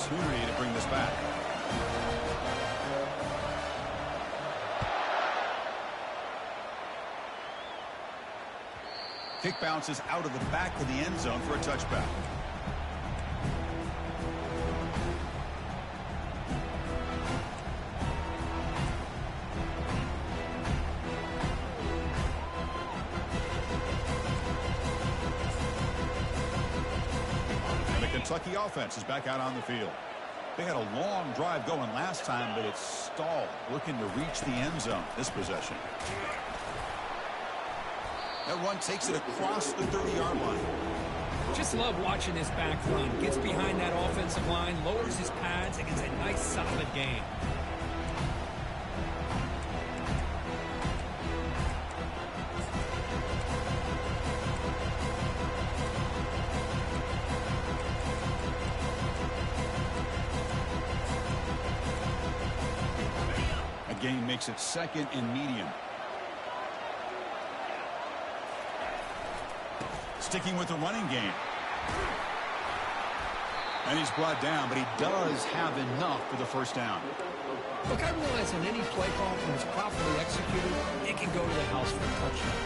opportunity to bring this back. Kick bounces out of the back of the end zone for a touchback. And the Kentucky offense is back out on the field. They had a long drive going last time, but it's stalled, looking to reach the end zone this possession. That run takes it across the 30-yard line. Just love watching this back run. Gets behind that offensive line, lowers his pads, and gets a nice solid gain. A gain makes it 2nd and medium. Sticking with the running game. And he's brought down, but he does have enough for the first down. Look, I realize in any play call, when it's properly executed, it can go to the house for a touchdown.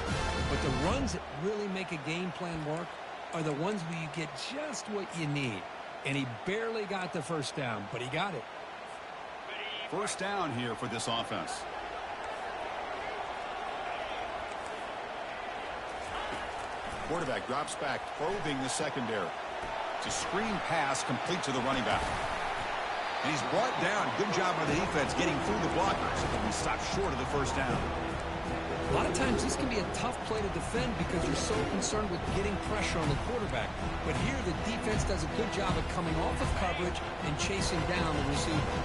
But the runs that really make a game plan work are the ones where you get just what you need. And he barely got the first down, but he got it. First down here for this offense. Quarterback drops back, probing the secondary. It's a screen pass complete to the running back. And he's brought down. Good job by the defense getting through the blockers. But we stop short of the first down. A lot of times this can be a tough play to defend because you're so concerned with getting pressure on the quarterback. But here the defense does a good job of coming off of coverage and chasing down the receiver.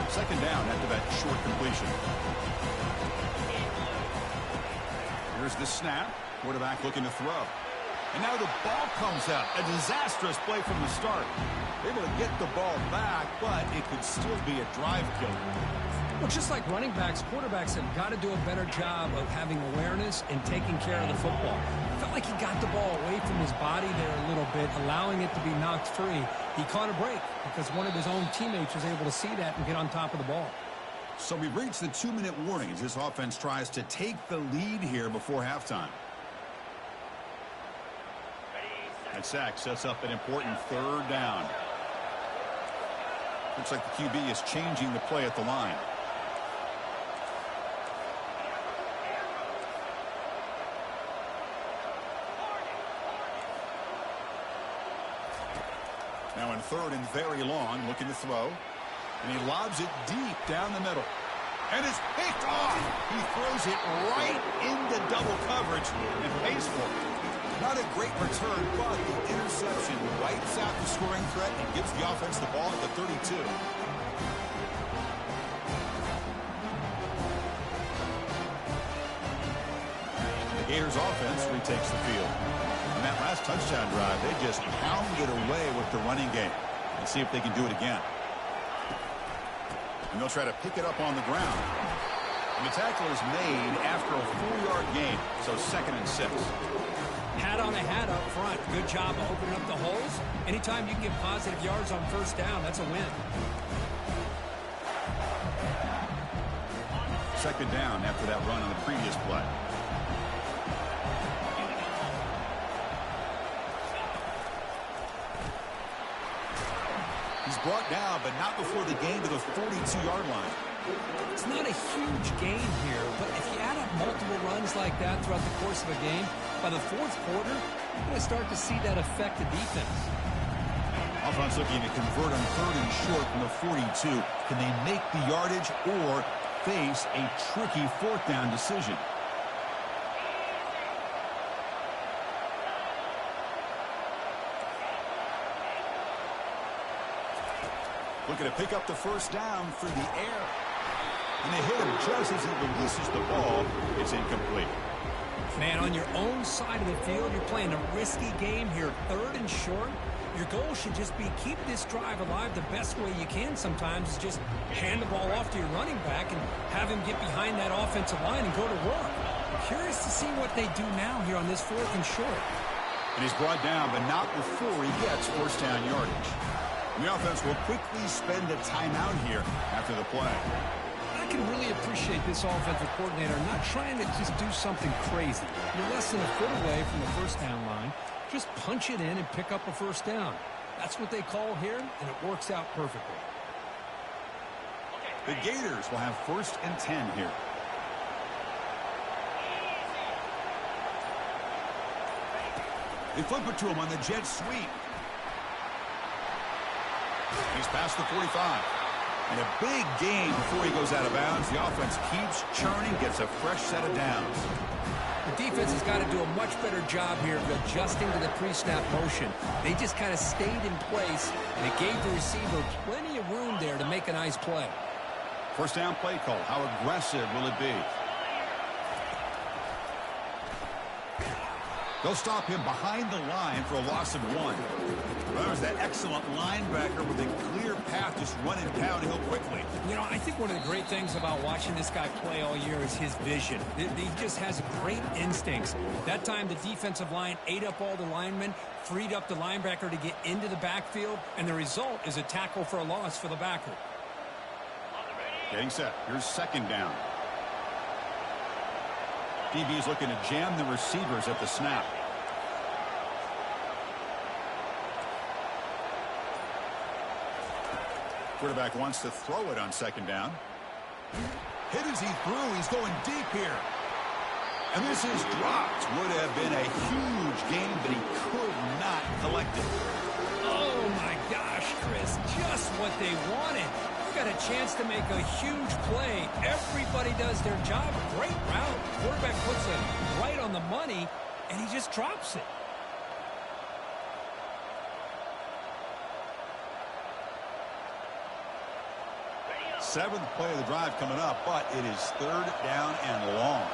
Second down after that short completion. Here's the snap. Quarterback looking to throw. And now the ball comes out. A disastrous play from the start. Able to get the ball back, but it could still be a drive killer. Well, just like running backs, quarterbacks have got to do a better job of having awareness and taking care of the football. Felt like he got the ball away from his body there a little bit, allowing it to be knocked free. He caught a break because one of his own teammates was able to see that and get on top of the ball. So we've reached the 2-minute warning as this offense tries to take the lead here before halftime. That sack sets up an important third down. Looks like the QB is changing the play at the line. Now in third and very long, looking to throw. And he lobs it deep down the middle. And it's picked off. He throws it right into double coverage and pays for it. Not a great return, but the interception wipes out the scoring threat and gives the offense the ball at the 32. The Gators offense retakes the field. On that last touchdown drive, they just pounded away with the running game. Let's see if they can do it again. And they'll try to pick it up on the ground. And the tackle is made after a 4-yard gain, so 2nd and 6. Hat on a hat up front. Good job of opening up the holes. Anytime you can get positive yards on first down, that's a win. Second down after that run on the previous play. He's brought down, but not before the gain to the 42-yard line. It's not a huge gain here, but if you add up multiple runs like that throughout the course of a game, by the fourth quarter, you're going to start to see that affect the defense. Offense looking to convert on 3rd and short from the 42. Can they make the yardage or face a tricky 4th down decision? Looking to pick up the first down through the air. And they hit him just as he releases the ball. It's incomplete. Man, on your own side of the field, you're playing a risky game here. 3rd and short. Your goal should just be keep this drive alive the best way you can sometimes is just hand the ball off to your running back and have him get behind that offensive line and go to work. Curious to see what they do now here on this 4th and short. And he's brought down, but not before he gets first down yardage. And the offense will quickly spend a timeout here after the play. I can really appreciate this offensive coordinator not trying to just do something crazy. You're less than a foot away from the first down line. Just punch it in and pick up a first down. That's what they call here, and it works out perfectly. The Gators will have 1st and 10 here. They flip it to him on the jet sweep. He's past the 45. And a big gain before he goes out of bounds. The offense keeps churning, gets a fresh set of downs. The defense has got to do a much better job here of adjusting to the pre-snap motion. They just kind of stayed in place, and it gave the receiver plenty of room there to make a nice play. First down play call. How aggressive will it be? They'll stop him behind the line for a loss of 1. Well, there's that excellent linebacker with a clear path just running downhill quickly. You know, I think one of the great things about watching this guy play all year is his vision. He just has great instincts. That time, the defensive line ate up all the linemen, freed up the linebacker to get into the backfield, and the result is a tackle for a loss for the backer. Getting set. Here's 2nd down. DB is looking to jam the receivers at the snap. Quarterback wants to throw it on 2nd down. Hit as he threw. He's going deep here. And this is dropped. Would have been a huge game, but he could not collect it. Oh, my gosh, Chris. Just what they wanted. Got a chance to make a huge play. Everybody does their job. Great route. Quarterback puts it right on the money, and he just drops it. Seventh play of the drive coming up, but it is 3rd down and long.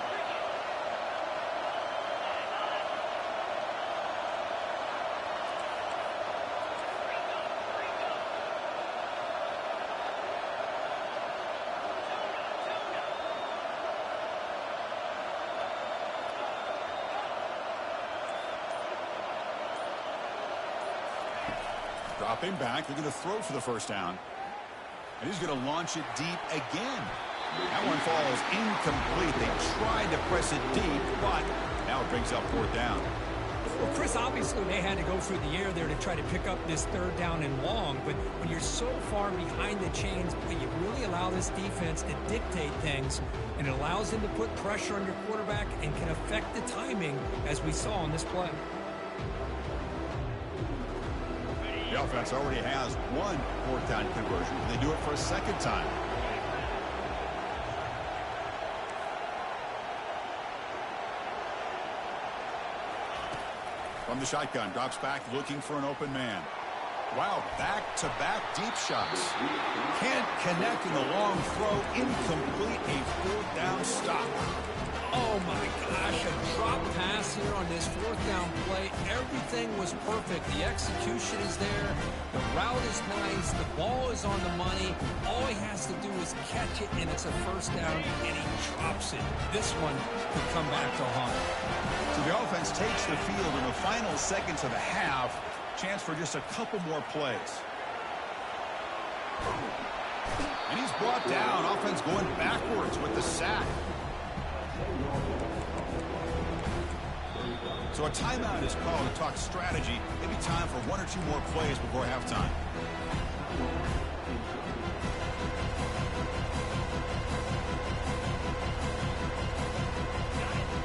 Dropping back, they're going to throw for the first down. And he's going to launch it deep again. That one falls incomplete. They tried to press it deep, but now it brings up 4th down. Well, Chris, obviously they had to go through the air there to try to pick up this 3rd down and long, but when you're so far behind the chains, you really allow this defense to dictate things, and it allows them to put pressure on your quarterback and can affect the timing, as we saw on this play. The offense already has 1 4th down conversion. They do it for a 2nd time. From the shotgun, drops back, looking for an open man. Wow, back-to-back deep shots. Can't connect in the long throw. Incomplete, a 4th down stop. Oh, my gosh, a drop pass here on this 4th down play. Everything was perfect. The execution is there. The route is nice. The ball is on the money. All he has to do is catch it, and it's a 1st down, and he drops it. This one could come back to haunt. So the offense takes the field in the final seconds of the half. Chance for just a couple more plays. And he's brought down. Offense going backwards with the sack. So a timeout is called to talk strategy. Maybe time for 1 or 2 more plays before halftime.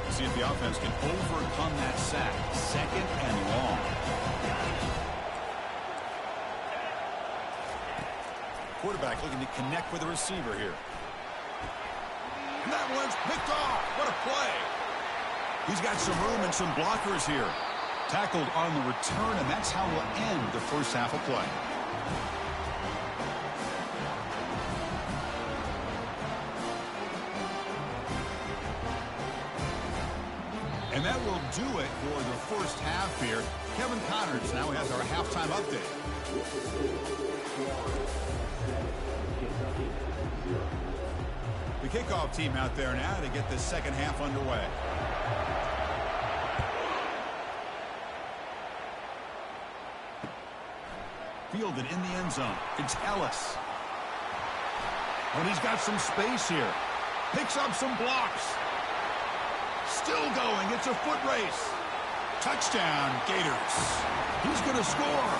See if the offense can overcome that sack. 2nd and long. Quarterback looking to connect with the receiver here. And that one's picked off. What a play. He's got some room and some blockers here. Tackled on the return, and that's how we'll end the first half of play. And that will do it for the first half here. Kevin Connors now has our halftime update. The kickoff team out there now to get the second half underway. Field fielded in the end zone. It's Ellis. And he's got some space here. Picks up some blocks. Still going. It's a foot race. Touchdown, Gators. He's going to score.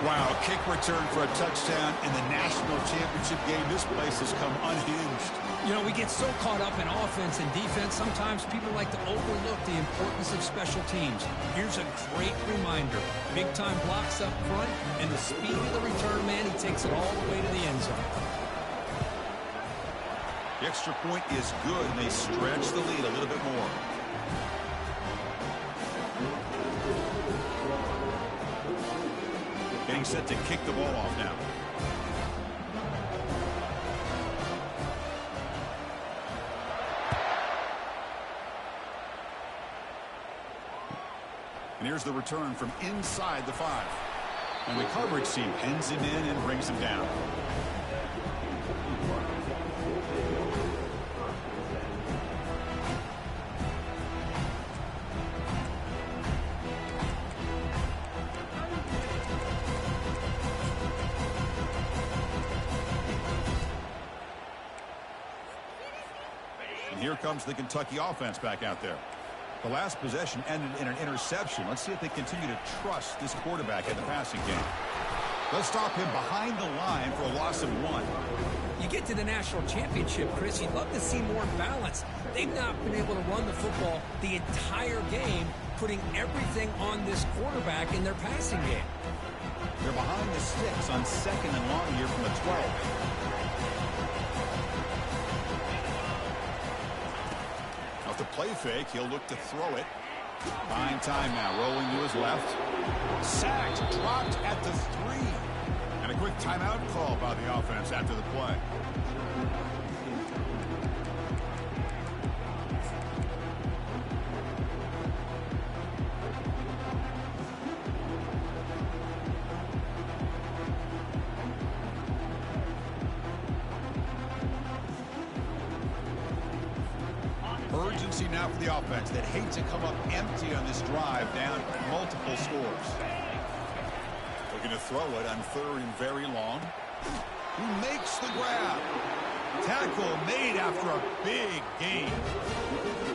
Wow, kick return for a touchdown in the national championship game. This place has come unhinged. You know, we get so caught up in offense and defense, sometimes people like to overlook the importance of special teams. Here's a great reminder. Big-time blocks up front, and the speed of the return man, he takes it all the way to the end zone. The extra point is good, and they stretch the lead a little bit more. Getting set to kick the ball off now. And here's the return from inside the 5. And the coverage team pins him in and brings him down. And here comes the Kentucky offense back out there. The last possession ended in an interception. Let's see if they continue to trust this quarterback in the passing game. Let's stop him behind the line for a loss of 1. You get to the national championship, Chris, you'd love to see more balance. They've not been able to run the football the entire game, putting everything on this quarterback in their passing game. They're behind the sticks on 2nd and long here from the 12. Off the play fake, he'll look to throw it. Fine time now, rolling to his left. Sacked, dropped at the 3. And a quick timeout call by the offense after the play. Urgency now for the offense that hate to come up empty on this drive, down multiple scores. Looking to throw it on 3rd and very long. He makes the grab. Tackle made after a big gain.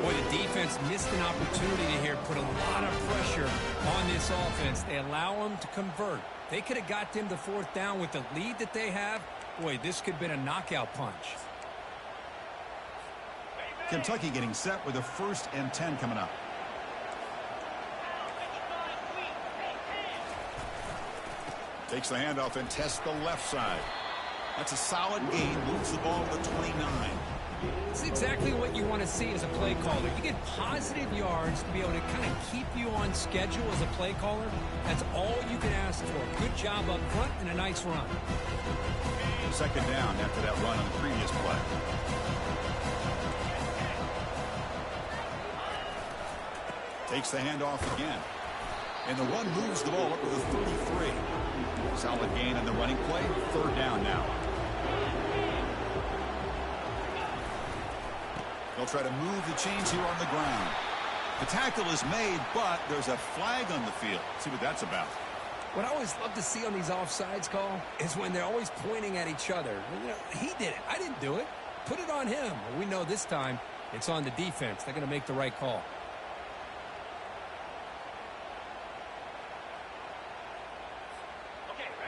Boy, the defense missed an opportunity here, put a lot of pressure on this offense. They allow them to convert. They could have got them to 4th down with the lead that they have. Boy, this could have been a knockout punch. Kentucky getting set with a 1st and 10 coming up. Takes the handoff and tests the left side. That's a solid gain. Moves the ball to the 29. It's exactly what you want to see as a play caller. You get positive yards to be able to kind of keep you on schedule as a play caller. That's all you can ask for. Good job up front and a nice run. 2nd down after that run on the previous play. Takes the handoff again. And the 1 moves the ball up to the 33. Solid gain on the running play. 3rd down now. They'll try to move the chains here on the ground. The tackle is made, but there's a flag on the field. Let's see what that's about. What I always love to see on these offsides call is when they're always pointing at each other. You know, he did it. I didn't do it. Put it on him. Well, we know this time it's on the defense. They're going to make the right call.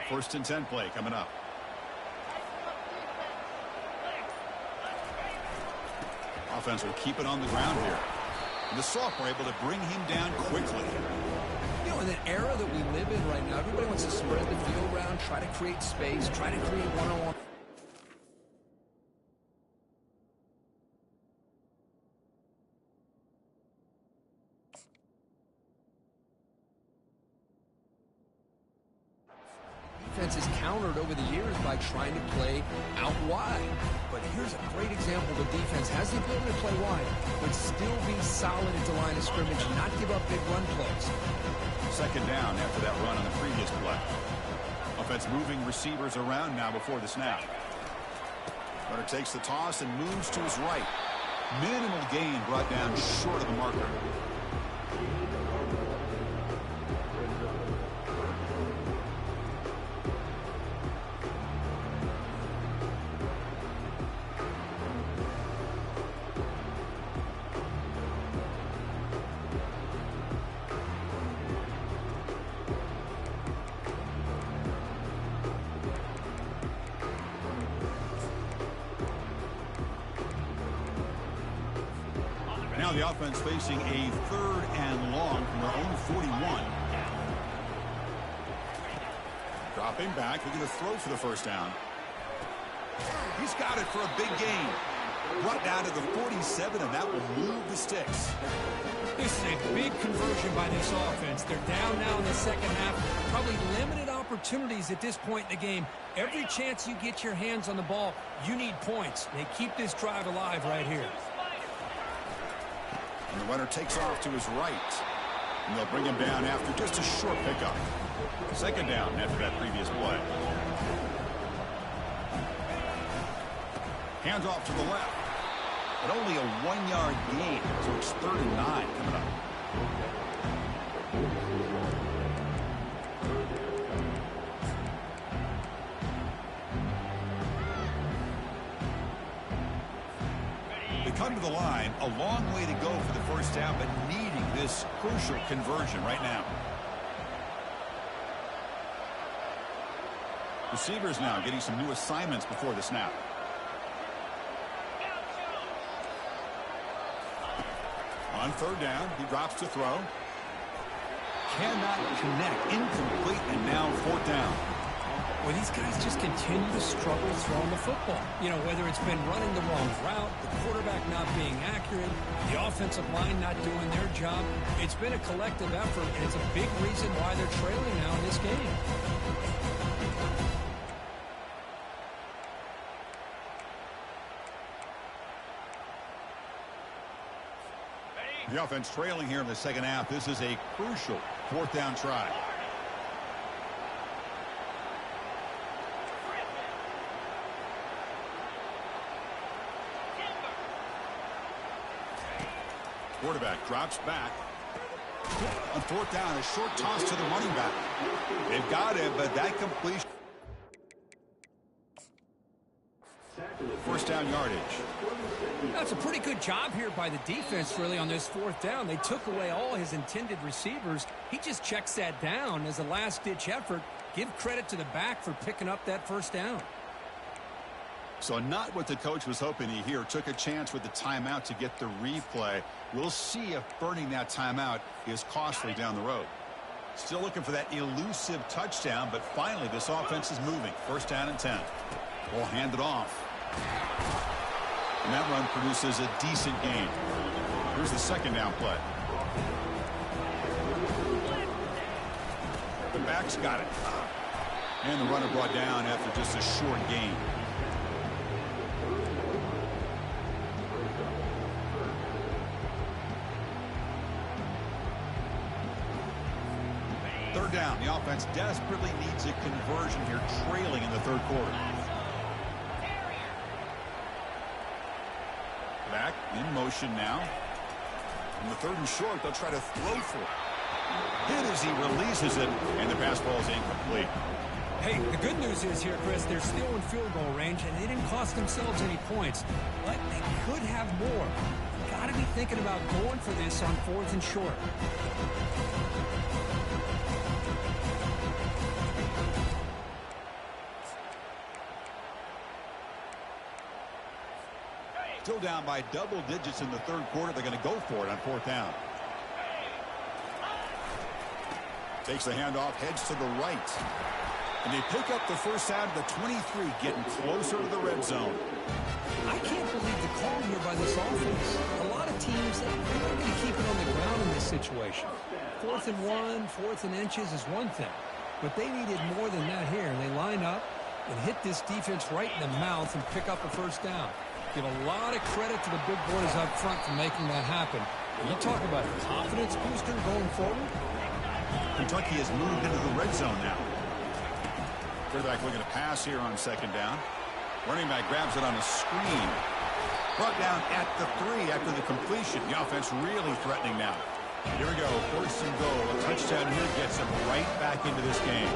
First and 10 play coming up. Offense will keep it on the ground here. And the sophomore able to bring him down quickly. You know, in the era that we live in right now, everybody wants to spread the field around, try to create space, try to create one-on-one. Defense is countered over the years by trying to play out wide. But here's a great example. The defense has the ability to play wide, but still be solid at the line of scrimmage and not give up big run plays. 2nd down after that run on the previous play. Offense moving receivers around now before the snap. Runner takes the toss and moves to his right. Minimal gain brought down short of the marker. Now the offense facing a 3rd and long from their own 41. Dropping back, looking to throw for the first down. He's got it for a big gain. Brought down to the 47, and that will move the sticks. This is a big conversion by this offense. They're down now in the second half. Probably limited opportunities at this point in the game. Every chance you get your hands on the ball, you need points. They keep this drive alive right here. And the runner takes off to his right. And they'll bring him down after just a short pickup. Second down after that previous play. Hands off to the left. But only a 1-yard gain, so it's 3rd and 9 coming up. They come to the line, a long way to go for the first down, but needing this crucial conversion right now. Receivers now getting some new assignments before the snap. On 3rd down, he drops to throw. Cannot connect. Incomplete, and now 4th down. Well, these guys just continue to struggle throwing the football. You know, whether it's been running the wrong route, the quarterback not being accurate, the offensive line not doing their job. It's been a collective effort, and it's a big reason why they're trailing now in this game. The offense trailing here in the second half. This is a crucial 4th down try. Quarterback drops back. On 4th down, a short toss to the running back. They've got it, but that completion. First down yardage. That's a pretty good job here by the defense, really, on this 4th down. They took away all his intended receivers. He just checks that down as a last-ditch effort. Give credit to the back for picking up that first down. So not what the coach was hoping to hear. Took a chance with the timeout to get the replay. We'll see if burning that timeout is costly down the road. Still looking for that elusive touchdown, but finally this offense is moving. First down and 10. We'll hand it off. And that run produces a decent gain. Here's the second down play. The back's got it. And the runner brought down after just a short gain. Third down. The offense desperately needs a conversion here, trailing in the 3rd quarter. Back in motion now. In the 3rd and short, they'll try to throw for it. Hit as he releases it, and the pass ball is incomplete. Hey, the good news is here, Chris, they're still in field goal range, and they didn't cost themselves any points. But they could have more. Got to be thinking about going for this on 4th and short. Still down by double digits in the 3rd quarter. They're going to go for it on 4th down. Takes the handoff, heads to the right. And they pick up the first down to the 23, getting closer to the red zone. I can't believe the call here by this offense. A lot of teams, they're not going to keep it on the ground in this situation. 4th and 1, 4th and inches is one thing. But they needed more than that here. And they line up and hit this defense right in the mouth and pick up a first down. Give a lot of credit to the big boys up front for making that happen. When you talk about a confidence booster going forward. Kentucky has moved into the red zone now. Quarterback looking to pass here on second down. Running back grabs it on a screen. Brought down at the 3 after the completion. The offense really threatening now. Here we go. 1st and goal. A touchdown here gets them right back into this game.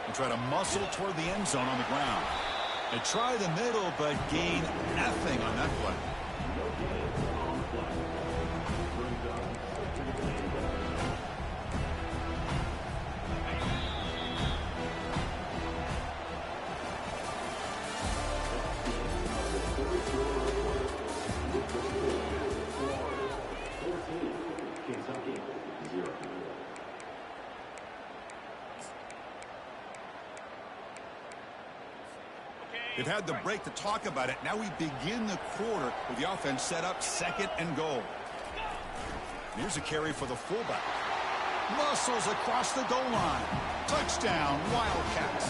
And try to muscle toward the end zone on the ground. They try the middle, but gain nothing on that play. They've had the break to talk about it. Now we begin the quarter with the offense set up 2nd and goal. Here's a carry for the fullback. Muscles across the goal line. Touchdown, Wildcats.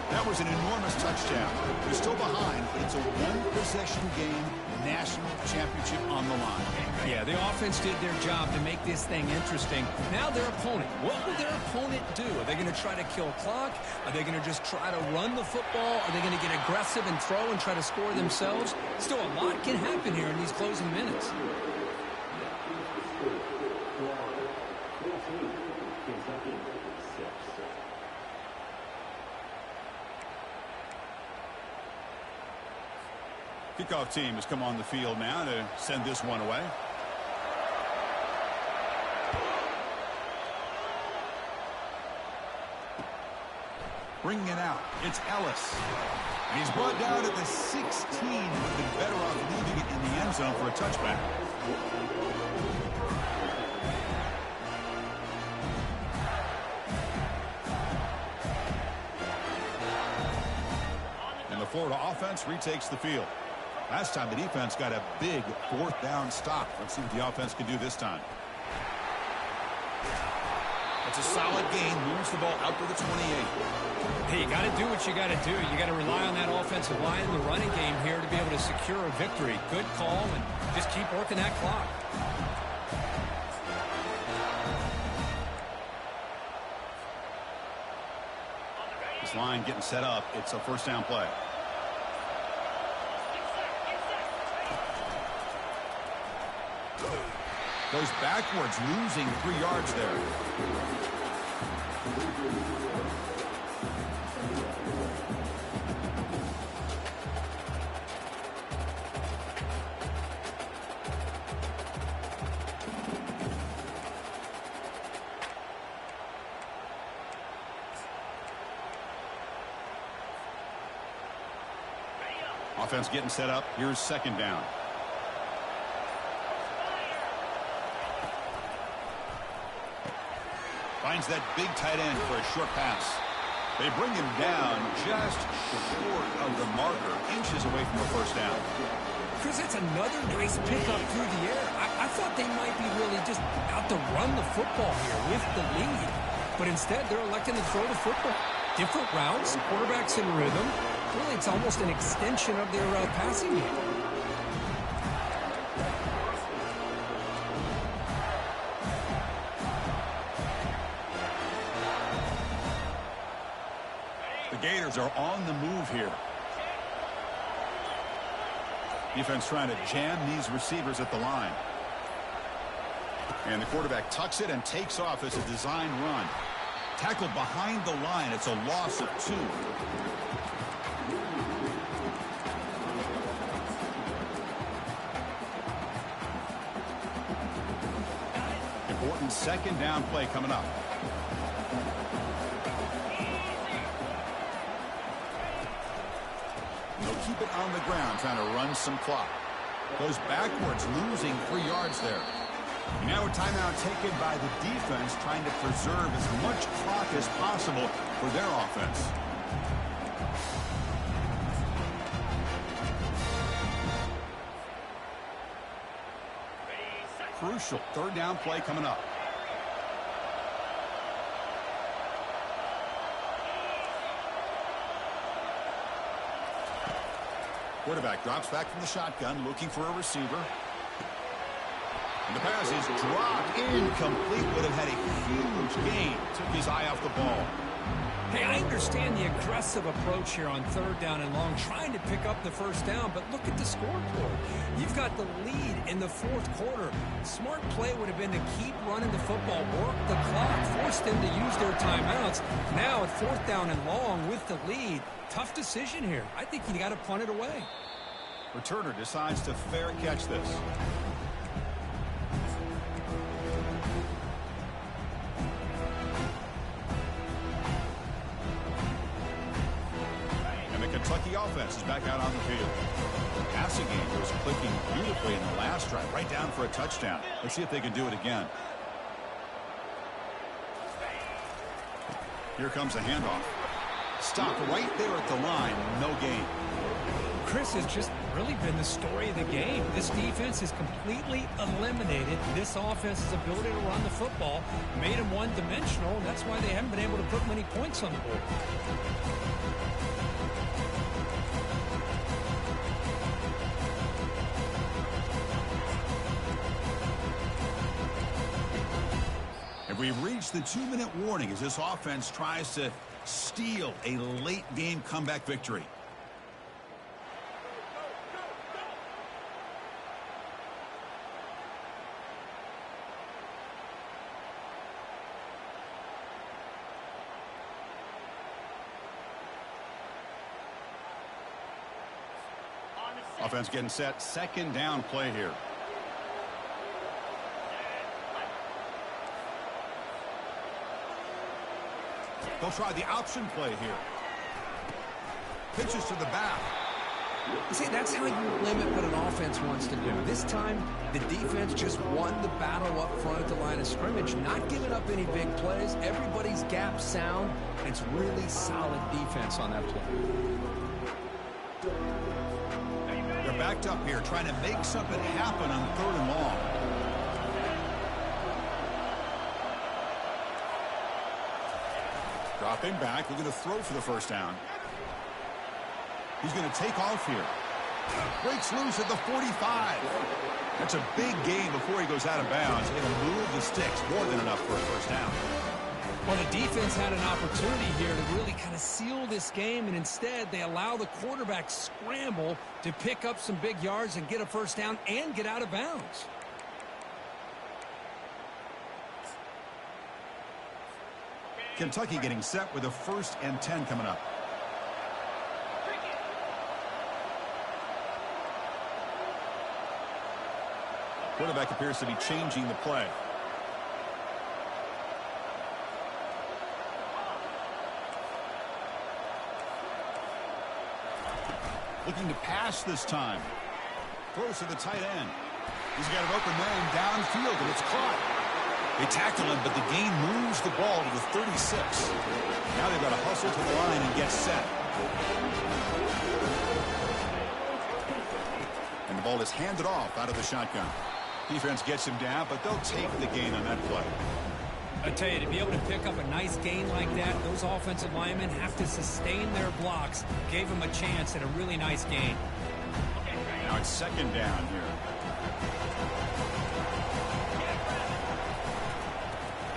That was an enormous touchdown. They're still behind, but it's a one-possession game, national championship on the line. Yeah, the offense did their job to make this thing interesting. Now their opponent. What will their opponent do? Are they going to try to kill clock? Are they going to just try to run the football? Are they going to get aggressive and throw and try to score themselves? Still, a lot can happen here in these closing minutes. Kickoff team has come on the field now to send this one away. Bringing it out, it's Ellis. And he's brought down at the 16. Would have been better off leaving it in the end zone for a touchback. And the Florida offense retakes the field. Last time the defense got a big 4th down stop. Let's see what the offense can do this time. It's a solid gain. Moves the ball out to the 28. Hey, you got to do what you got to do. You got to rely on that offensive line in the running game here to be able to secure a victory. Good call, and just keep working that clock. This line getting set up. It's a 1st down play. Goes backwards, losing 3 yards there. Offense getting set up. Here's 2nd down. Finds that big tight end for a short pass. They bring him down just short of the marker, inches away from a 1st down. Chris, that's another nice pickup through the air. I thought they might be really just out to run the football here with the lead. But instead, they're electing to throw the football. Different routes, quarterbacks in rhythm. Really, it's almost an extension of their passing game. The Gators are on the move here. Defense trying to jam these receivers at the line. And the quarterback tucks it and takes off as a design run. Tackled behind the line. It's a loss of 2. Important 2nd down play coming up. They'll keep it on the ground, trying to run some clock. Goes backwards, losing 3 yards there. Now a timeout taken by the defense, trying to preserve as much clock as possible for their offense. Crucial 3rd down play coming up. Quarterback drops back from the shotgun, looking for a receiver. And the pass is dropped, incomplete. Would have had a huge gain. Took his eye off the ball. Hey, I understand the aggressive approach here on 3rd down and long, trying to pick up the 1st down, but look at the scoreboard. You've got the lead in the 4th quarter. Smart play would have been to keep running the football, work the clock, force them to use their timeouts. Now at 4th down and long with the lead, tough decision here. I think you got to punt it away. Returner decides to fair catch this. Kentucky offense is back out on the field. Passing game was clicking beautifully in the last drive, right down for a touchdown. Let's see if they can do it again. Here comes a handoff. Stopped right there at the line. No gain. Chris, has just really been the story of the game. This defense has completely eliminated this offense's ability to run the football, made them one-dimensional, and that's why they haven't been able to put many points on the board. And we've reached the 2-minute warning as this offense tries to steal a late-game comeback victory. Offense getting set. Second down play here. They'll try the option play here. Pitches to the back. See, that's how you limit what an offense wants to do. This time, the defense just won the battle up front at the line of scrimmage, not giving up any big plays. Everybody's gap sound. It's really solid defense on that play. They're backed up here, trying to make something happen on 3rd and long. Dropping back, looking to throw for the first down. He's going to take off here. Breaks loose at the 45. That's a big gain before he goes out of bounds. It'll move the sticks, more than enough for a first down. Well, the defense had an opportunity here to really kind of seal this game, and instead they allow the quarterback scramble to pick up some big yards and get a first down and get out of bounds. Kentucky getting set with a 1st and 10 coming up. Quarterback appears to be changing the play. Looking to pass this time. Throws to the tight end. He's got an open man downfield, and it's caught. They tackle him, but the gain moves the ball to the 36. Now they've got to hustle to the line and get set. And the ball is handed off out of the shotgun. Defense gets him down, but they'll take the gain on that play. I tell you, to be able to pick up a nice gain like that, those offensive linemen have to sustain their blocks. Gave them a chance at a really nice gain. Now it's 2nd down here.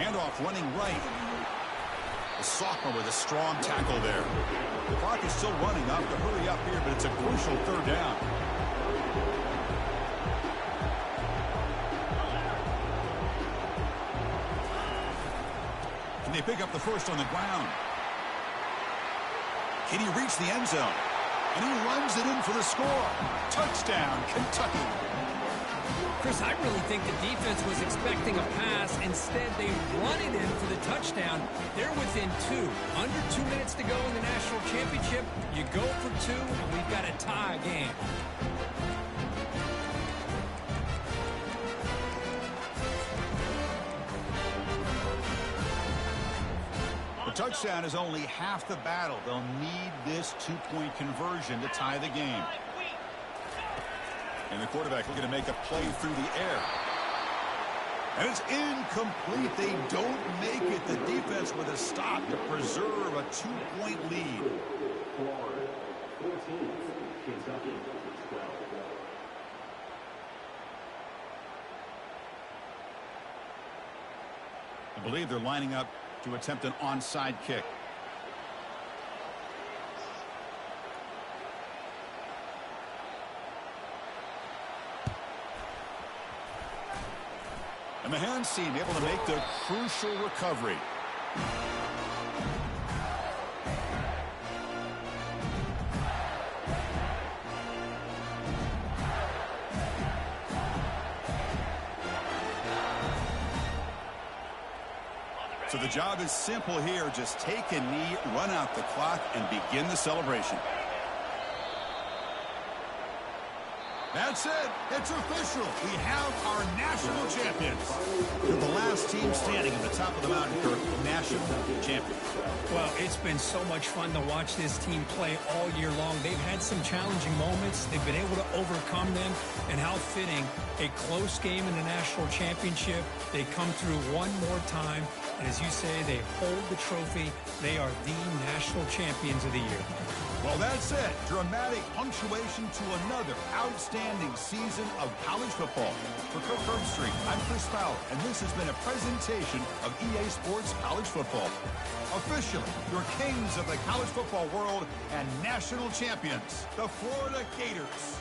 Handoff running right. The sophomore with a strong tackle there. The clock is still running. Up to hurry up here, but it's a crucial 3rd down. Can they pick up the first on the ground? Can he reach the end zone? And he runs it in for the score. Touchdown, Kentucky. Chris, I really think the defense was expecting a pass. Instead, they run it in for the touchdown. They're within 2. Under 2 minutes to go in the national championship. You go for 2, and we've got a tie game. The touchdown is only half the battle. They'll need this 2-point conversion to tie the game. And the quarterback looking to make a play through the air. And it's incomplete. They don't make it. The defense with a stop to preserve a 2-point lead. I believe they're lining up to attempt an onside kick. And the hands team able to make the crucial recovery. So the job is simple here. Just take a knee, run out the clock, and begin the celebration. That's it. It's official. We have our national champions. They're the last team standing at the top of the mountain for national champions. Well, it's been so much fun to watch this team play all year long. They've had some challenging moments. They've been able to overcome them. And how fitting, a close game in the national championship. They come through one more time. And as you say, they hold the trophy. They are the national champions of the year. Well, that's it. Dramatic punctuation to another outstanding season of college football. For Kirk Herbstreit, I'm Chris Fowler, and this has been a presentation of EA Sports College Football. Officially, your kings of the college football world and national champions, the Florida Gators.